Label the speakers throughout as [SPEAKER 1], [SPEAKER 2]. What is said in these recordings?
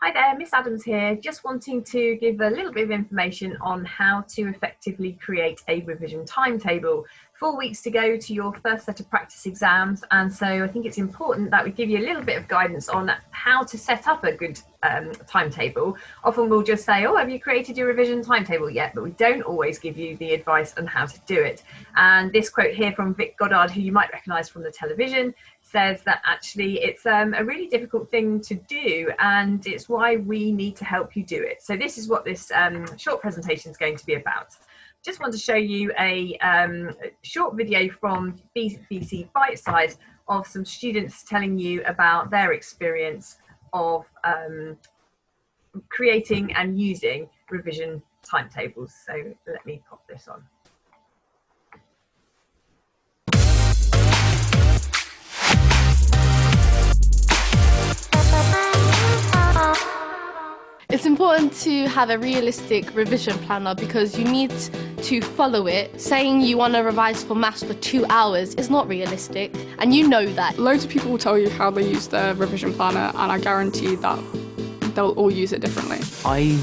[SPEAKER 1] Hi there, Miss Adams here, just wanting to give a little bit of information on how to effectively create a revision timetable. 4 weeks to go to your first set of practice exams, and so I think it's important that we give you a little bit of guidance on how to set up a good timetable. Often we'll just say, oh, have you created your revision timetable yet? But we don't always give you the advice on how to do it. And this quote here from Vic Goddard, who you might recognise from the television, says that actually it's a really difficult thing to do, and it's why we need to help you do it. So this is what this short presentation is going to be about. Just want to show you a short video from BBC Bitesize of some students telling you about their experience of creating and using revision timetables. So let me pop this on.
[SPEAKER 2] It's important to have a realistic revision planner because you need to follow it. Saying you want to revise for maths for 2 hours is not realistic, and you know that.
[SPEAKER 3] Loads of people will tell you how they use their revision planner, and I guarantee that they'll all use it differently.
[SPEAKER 4] I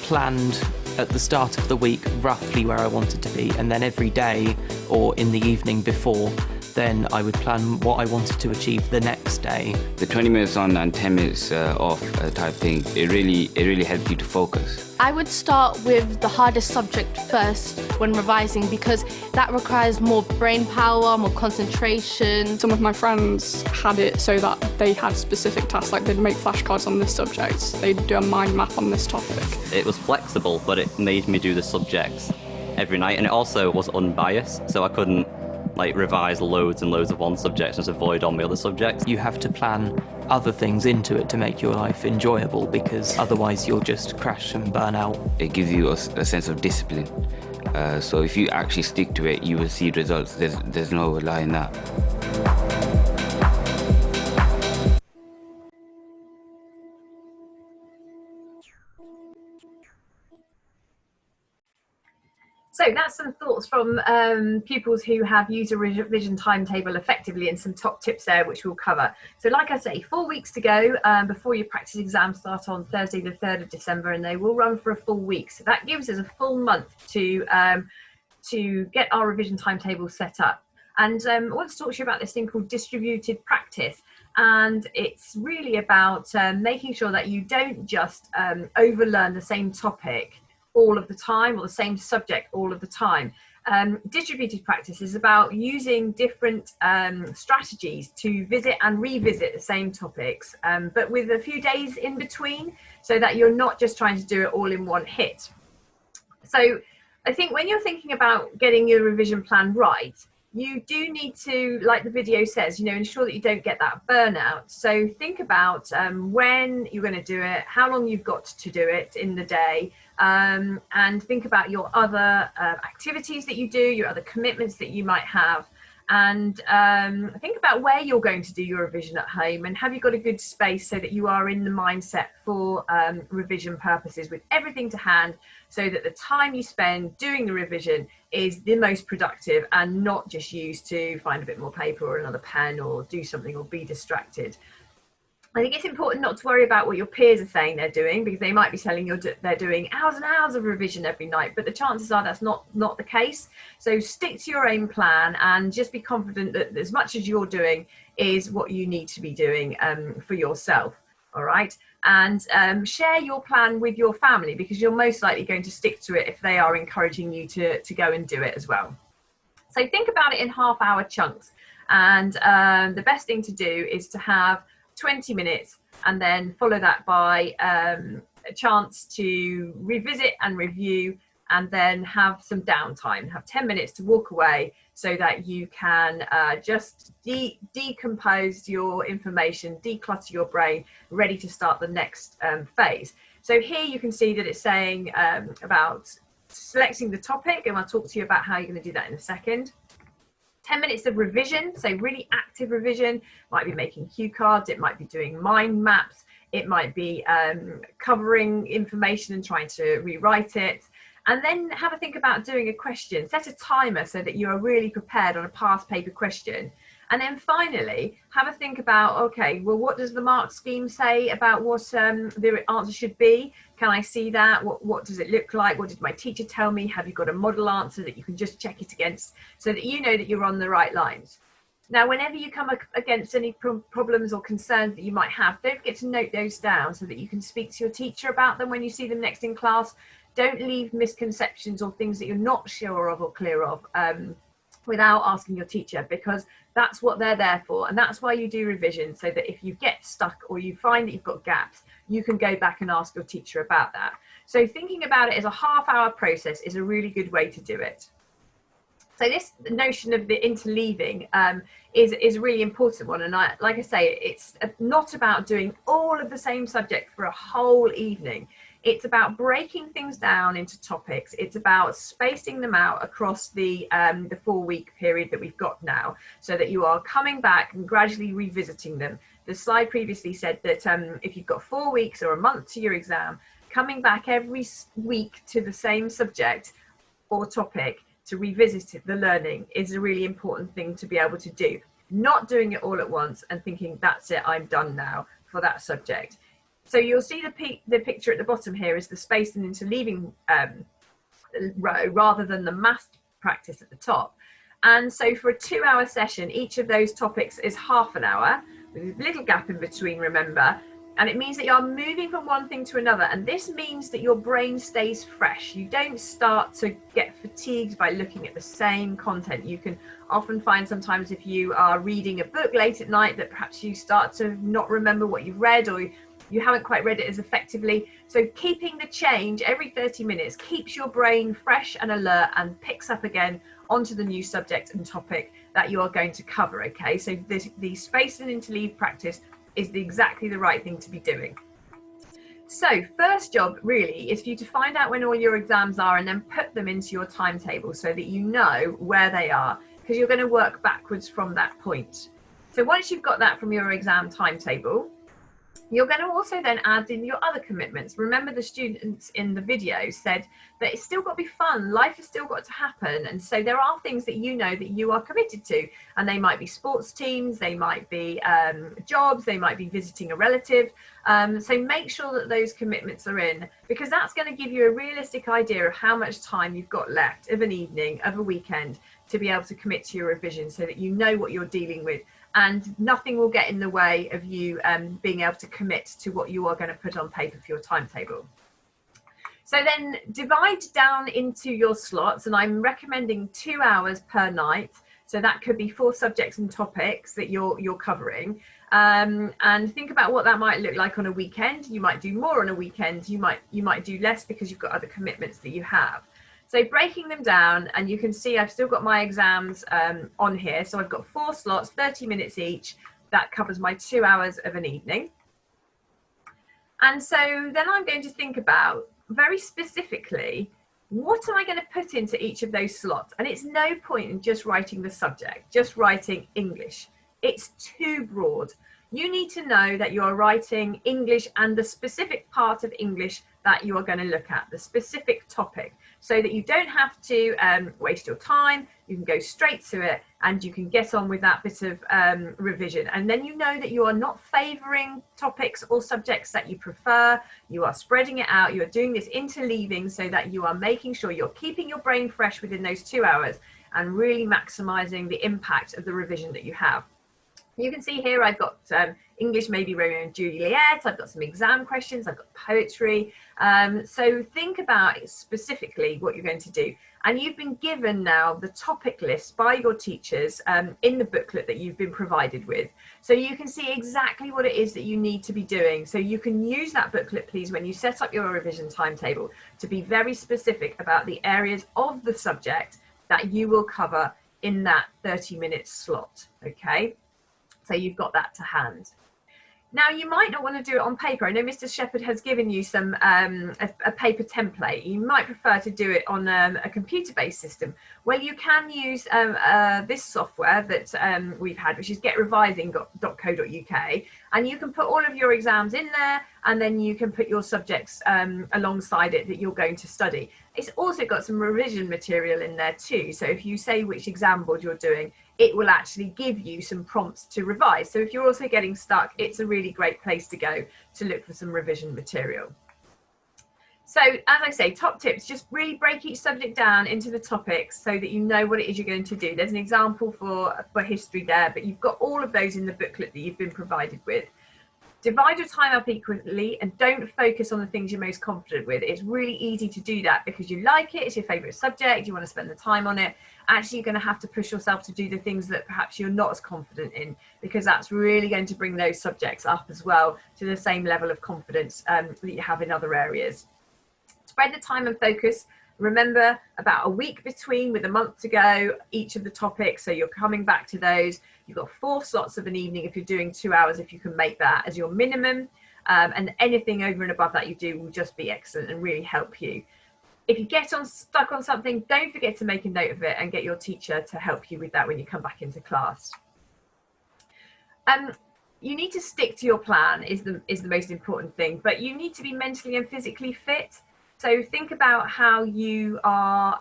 [SPEAKER 4] planned at the start of the week roughly where I wanted to be, and then every day or in the evening before, then I would plan what I wanted to achieve the next day.
[SPEAKER 5] The 20 minutes on and 10 minutes off type thing, it really helps you to focus.
[SPEAKER 2] I would start with the hardest subject first when revising because that requires more brain power, more concentration.
[SPEAKER 3] Some of my friends had it so that they had specific tasks, like they'd make flashcards on this subject, they'd do a mind map on this topic.
[SPEAKER 6] It was flexible, but it made me do the subjects every night, and it also was unbiased, so I couldn't revise loads and loads of one subject and just avoid all my other subjects.
[SPEAKER 4] You have to plan other things into it to make your life enjoyable, because otherwise you'll just crash and burn out.
[SPEAKER 5] It gives you a sense of discipline. So if you actually stick to it, you will see results. There's no lie in that.
[SPEAKER 1] So that's some thoughts from pupils who have used a revision timetable effectively, and some top tips there which we'll cover. So like I say, 4 weeks to go before your practice exams start on Thursday the 3rd of December, and they will run for a full week. So that gives us a full month to get our revision timetable set up. And I want to talk to you about this thing called distributed practice. And it's really about making sure that you don't just overlearn the same topic all of the time, or the same subject all of the time. Distributed practice is about using different strategies to visit and revisit the same topics, but with a few days in between, so that you're not just trying to do it all in one hit. So I think when you're thinking about getting your revision plan right, you do need to, like the video says, ensure that you don't get that burnout. So think about when you're going to do it, how long you've got to do it in the day, and think about your other activities that you do, your other commitments that you might have, and think about where you're going to do your revision at home, and have you got a good space so that you are in the mindset for revision purposes, with everything to hand, so that the time you spend doing the revision is the most productive and not just used to find a bit more paper or another pen or do something or be distracted. I think it's important not to worry about what your peers are saying they're doing, because they might be telling you they're doing hours and hours of revision every night, but the chances are that's not the case. So stick to your own plan and just be confident that as much as you're doing is what you need to be doing for yourself. All right, and share your plan with your family, because you're most likely going to stick to it if they are encouraging you to go and do it as well. So think about it in half-hour chunks, and the best thing to do is to have 20 minutes and then follow that by a chance to revisit and review, and then have some downtime, have 10 minutes to walk away, so that you can just decompose your information, declutter your brain, ready to start the next phase. So here you can see that it's saying about selecting the topic, and I'll talk to you about how you're going to do that in a second. 10 minutes of revision, so really active revision, might be making cue cards, it might be doing mind maps, it might be covering information and trying to rewrite it. And then have a think about doing a question. Set a timer so that you are really prepared on a past paper question. And then finally, have a think about, okay, well, what does the mark scheme say about what the answer should be? Can I see that? What does it look like? What did my teacher tell me? Have you got a model answer that you can just check it against so that you know that you're on the right lines? Now, whenever you come against any problems or concerns that you might have, don't forget to note those down so that you can speak to your teacher about them when you see them next in class. Don't leave misconceptions or things that you're not sure of or clear of without asking your teacher, because that's what they're there for. And that's why you do revision, so that if you get stuck or you find that you've got gaps, you can go back and ask your teacher about that. So thinking about it as a half-hour process is a really good way to do it. So this notion of the interleaving is a really important one. And like I say, it's not about doing all of the same subject for a whole evening. It's about breaking things down into topics. It's about spacing them out across the 4-week period that we've got now, so that you are coming back and gradually revisiting them. The slide previously said that if you've got 4 weeks or a month to your exam, coming back every week to the same subject or topic to revisit the learning is a really important thing to be able to do. Not doing it all at once and thinking, that's it, I'm done now for that subject. So you'll see the picture at the bottom here is the spaced and interleaving row rather than the maths practice at the top. And so for a 2-hour session, each of those topics is half an hour with a little gap in between, remember. And it means that you're moving from one thing to another. And this means that your brain stays fresh. You don't start to get fatigued by looking at the same content. You can often find sometimes if you are reading a book late at night that perhaps you start to not remember what you've read, or you haven't quite read it as effectively. So keeping the change every 30 minutes keeps your brain fresh and alert and picks up again onto the new subject and topic that you are going to cover, okay? So the space and interleave practice is exactly the right thing to be doing. So first job really is for you to find out when all your exams are and then put them into your timetable so that you know where they are, because you're going to work backwards from that point. So once you've got that from your exam timetable, you're going to also then add in your other commitments. Remember, the students in the video said that it's still got to be fun. Life has still got to happen. And so there are things that you know that you are committed to. And they might be sports teams, they might be jobs, they might be visiting a relative. So make sure that those commitments are in, because that's going to give you a realistic idea of how much time you've got left of an evening, of a weekend, to be able to commit to your revision so that you know what you're dealing with. And nothing will get in the way of you being able to commit to what you are going to put on paper for your timetable. So then divide down into your slots, and I'm recommending 2 hours per night. So that could be 4 subjects and topics that you're covering. And think about what that might look like on a weekend. You might do more on a weekend. You might do less because you've got other commitments that you have. So breaking them down, and you can see I've still got my exams on here. So I've got 4 slots, 30 minutes each. That covers my 2 hours of an evening. And so then I'm going to think about very specifically, what am I going to put into each of those slots? And it's no point in just writing the subject, just writing English. It's too broad. You need to know that you are writing English and the specific part of English that you are going to look at, the specific topic, so that you don't have to waste your time. You can go straight to it and you can get on with that bit of revision. And then you know that you are not favouring topics or subjects that you prefer. You are spreading it out. You are doing this interleaving so that you are making sure you're keeping your brain fresh within those 2 hours and really maximising the impact of the revision that you have. You can see here I've got English, maybe Romeo and Juliet, I've got some exam questions, I've got poetry. So think about specifically what you're going to do. And you've been given now the topic list by your teachers in the booklet that you've been provided with. So you can see exactly what it is that you need to be doing. So you can use that booklet, please, when you set up your revision timetable, to be very specific about the areas of the subject that you will cover in that 30-minute slot, okay? So you've got that to hand. Now, you might not want to do it on paper. I know Mr. Shepherd has given you some a paper template. You might prefer to do it on a computer-based system. Well, you can use this software that we've had, which is getrevising.co.uk, and you can put all of your exams in there, and then you can put your subjects alongside it that you're going to study. It's also got some revision material in there too. So if you say which exam board you're doing, it will actually give you some prompts to revise. So if you're also getting stuck, it's a really great place to go to look for some revision material. So as I say, top tips, just really break each subject down into the topics so that you know what it is you're going to do. There's an example for history there, but you've got all of those in the booklet that you've been provided with. Divide your time up equally and don't focus on the things you're most confident with. It's really easy to do that because you like it, it's your favourite subject, you want to spend the time on it. Actually, you're going to have to push yourself to do the things that perhaps you're not as confident in, because that's really going to bring those subjects up as well to the same level of confidence that you have in other areas. Spread the time and focus. Remember, about a week between with a month to go, each of the topics. So you're coming back to those. You've got 4 slots of an evening if you're doing 2 hours, if you can make that as your minimum. And anything over and above that you do will just be excellent and really help you. If you get stuck on something, don't forget to make a note of it and get your teacher to help you with that when you come back into class. You need to stick to your plan is the most important thing, but you need to be mentally and physically fit. So think about how you are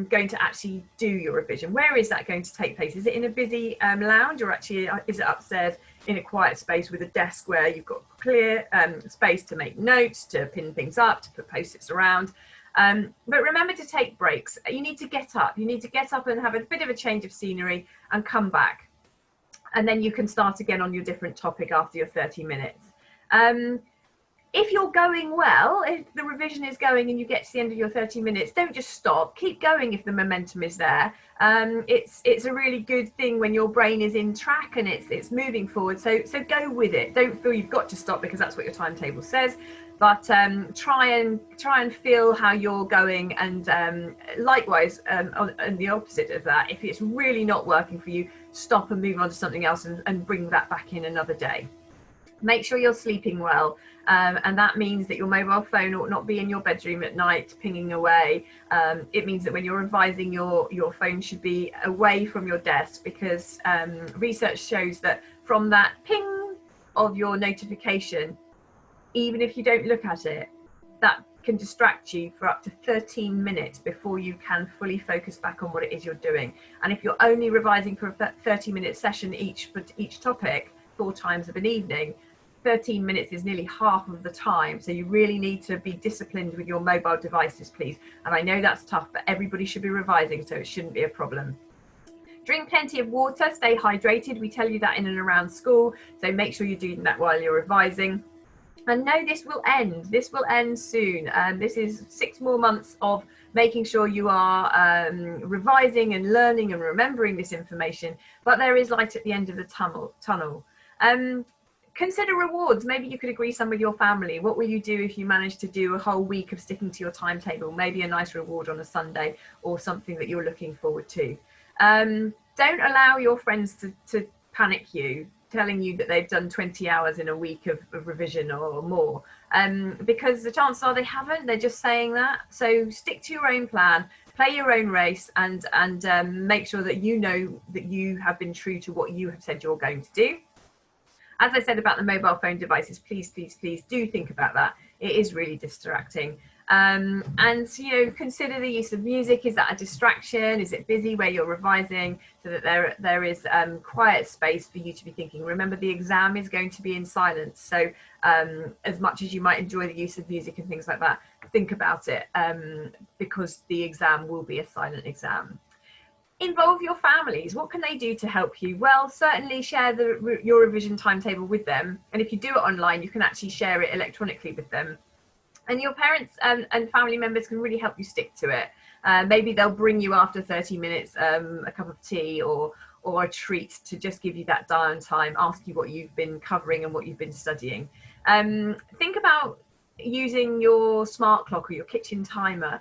[SPEAKER 1] going to actually do your revision. Where is that going to take place? Is it in a busy lounge, or actually is it upstairs in a quiet space with a desk where you've got clear space to make notes, to pin things up, to put post-its around? But remember to take breaks. You need to get up. You need to get up and have a bit of a change of scenery and come back. And then you can start again on your different topic after your 30 minutes. If you're going well, if the revision is going and you get to the end of your 30 minutes, don't just stop. Keep going if the momentum is there. It's a really good thing when your brain is in track and it's moving forward. So go with it. Don't feel you've got to stop because that's what your timetable says. But try and feel how you're going, and likewise, on the opposite of that, if it's really not working for you, stop and move on to something else and bring that back in another day. Make sure you're sleeping well, and that means that your mobile phone ought not be in your bedroom at night pinging away. It means that when you're revising, your phone should be away from your desk, because research shows that from that ping of your notification, even if you don't look at it, that can distract you for up to 13 minutes before you can fully focus back on what it is you're doing. And if you're only revising for a 30-minute session for each topic 4 times of an evening, 13 minutes is nearly half of the time. So you really need to be disciplined with your mobile devices, please. And I know that's tough, but everybody should be revising, so it shouldn't be a problem. Drink plenty of water, stay hydrated. We tell you that in and around school, so make sure you're doing that while you're revising. And no, this will end. This will end soon. This is 6 more months of making sure you are revising and learning and remembering this information. But there is light at the end of the tunnel. Consider rewards. Maybe you could agree some with your family. What will you do if you manage to do a whole week of sticking to your timetable? Maybe a nice reward on a Sunday, or something that you're looking forward to. Don't allow your friends to panic you, telling you that they've done 20 hours in a week of revision or more, because the chances are they haven't. They're just saying that. So stick to your own plan, play your own race, and make sure that you know that you have been true to what you have said you're going to do. As I said about the mobile phone devices, please do think about that. It is really distracting. And consider the use of music. Is that a distraction? Is it busy where you're revising, so that there is quiet space for you to be thinking? Remember, the exam is going to be in silence, so as much as you might enjoy the use of music and things like that, think about it, because the exam will be a silent exam. Involve your families. What can they do to help you? Well, certainly share your revision timetable with them, and if you do it online, you can actually share it electronically with them. And your parents and family members can really help you stick to it. Maybe they'll bring you after 30 minutes a cup of tea or a treat to just give you that downtime, ask you what you've been covering and what you've been studying. Think about using your smart clock or your kitchen timer.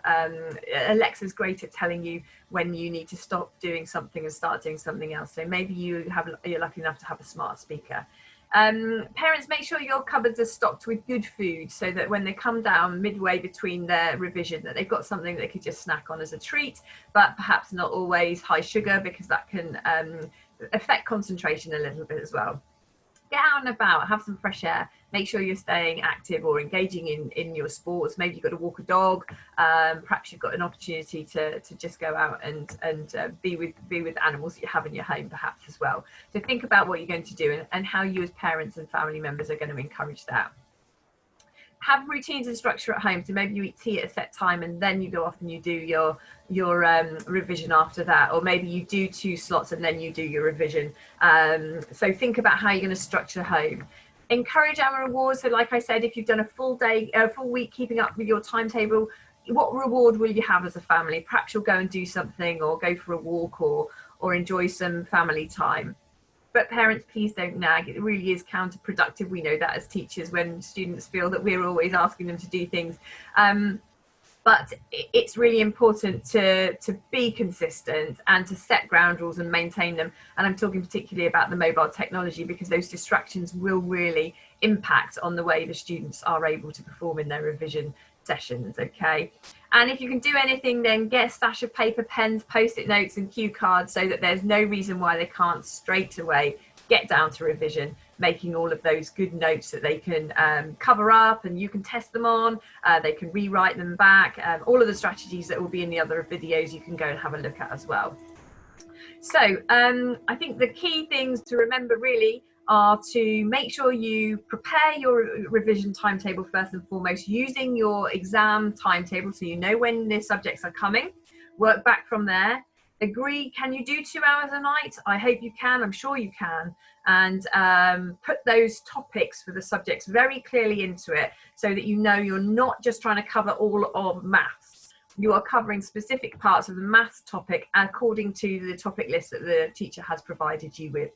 [SPEAKER 1] Alexa's great at telling you when you need to stop doing something and start doing something else. So maybe you're lucky enough to have a smart speaker. Parents, make sure your cupboards are stocked with good food, so that when they come down midway between their revision, that they've got something they could just snack on as a treat, but perhaps not always high sugar, because that can affect concentration a little bit as well. Get out and about, have some fresh air, make sure you're staying active or engaging in your sports. Maybe you've got to walk a dog, perhaps you've got an opportunity to just go out and be with animals that you have in your home perhaps as well. So think about what you're going to do and how you as parents and family members are going to encourage that. Have routines and structure at home, so maybe you eat tea at a set time and then you go off and you do your revision after that, or maybe you do 2 slots and then you do your revision. So think about how you're going to structure home. Encourage our rewards. So like I said, if you've done a full week keeping up with your timetable, what reward will you have as a family? Perhaps you'll go and do something, or go for a walk, or enjoy some family time. But parents, please don't nag. It really is counterproductive. We know that as teachers, when students feel that we're always asking them to do things. But it's really important to be consistent and to set ground rules and maintain them. And I'm talking particularly about the mobile technology, because those distractions will really impact on the way the students are able to perform in their revision sessions. Okay, and if you can do anything, then get a stash of paper, pens, post-it notes and cue cards, so that there's no reason why they can't straight away get down to revision, making all of those good notes that they can cover up and you can test them on. They can rewrite them back. All of the strategies that will be in the other videos you can go and have a look at as well. So I think the key things to remember really are to make sure you prepare your revision timetable first and foremost, using your exam timetable, so you know when the subjects are coming. Work back from there. Agree, can you do 2 hours a night? I hope you can, I'm sure you can. And put those topics for the subjects very clearly into it, so that you know you're not just trying to cover all of maths. You are covering specific parts of the maths topic according to the topic list that the teacher has provided you with.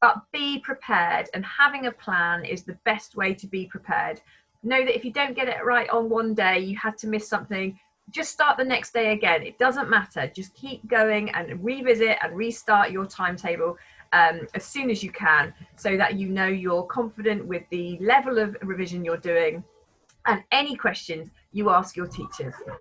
[SPEAKER 1] But be prepared, and having a plan is the best way to be prepared. Know that if you don't get it right on one day, you had to miss something, just start the next day again. It doesn't matter. Just keep going and revisit and restart your timetable as soon as you can, so that you know you're confident with the level of revision you're doing. And any questions, you ask your teachers.